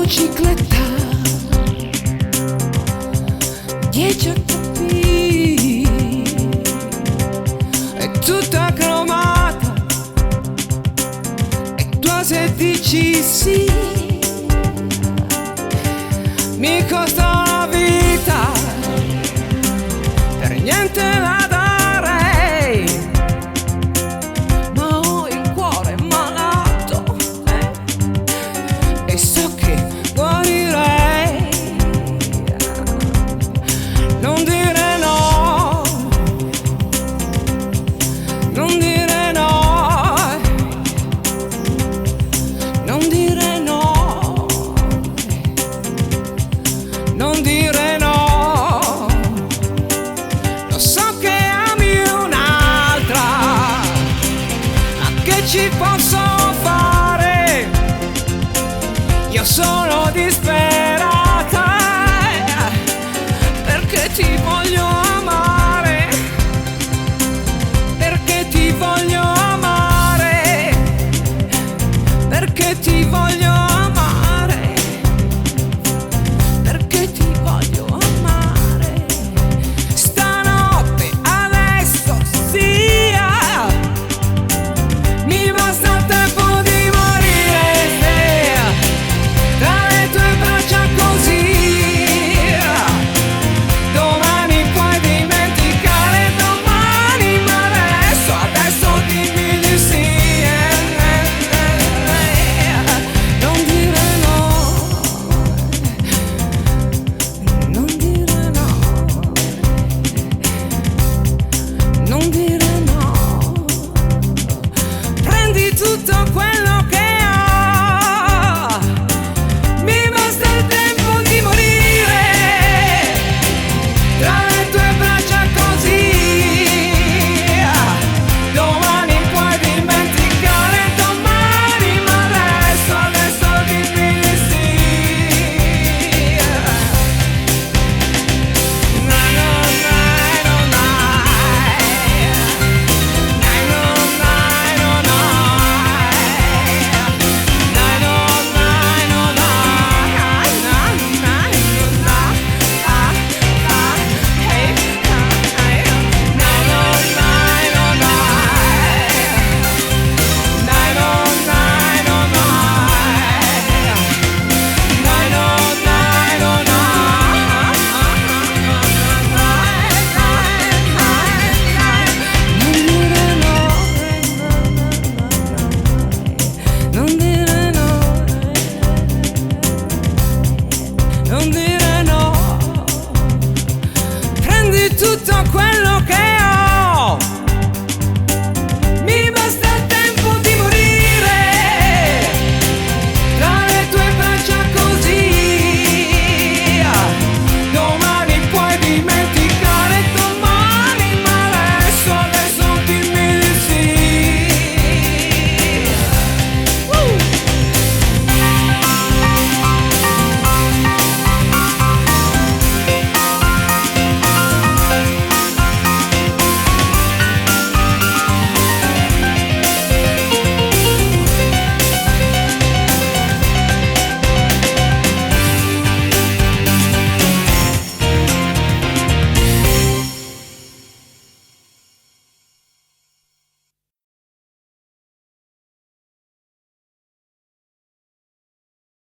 motocicletta, 10 HP, è tutta cromata e tu se dici sì, mi costa una vita, per niente la darei, ma ho il cuore malato, e so che guarirei. Non dire no, non dire no, non dire no, non dire no. Lo so che ami un'altra, ma che ci fa?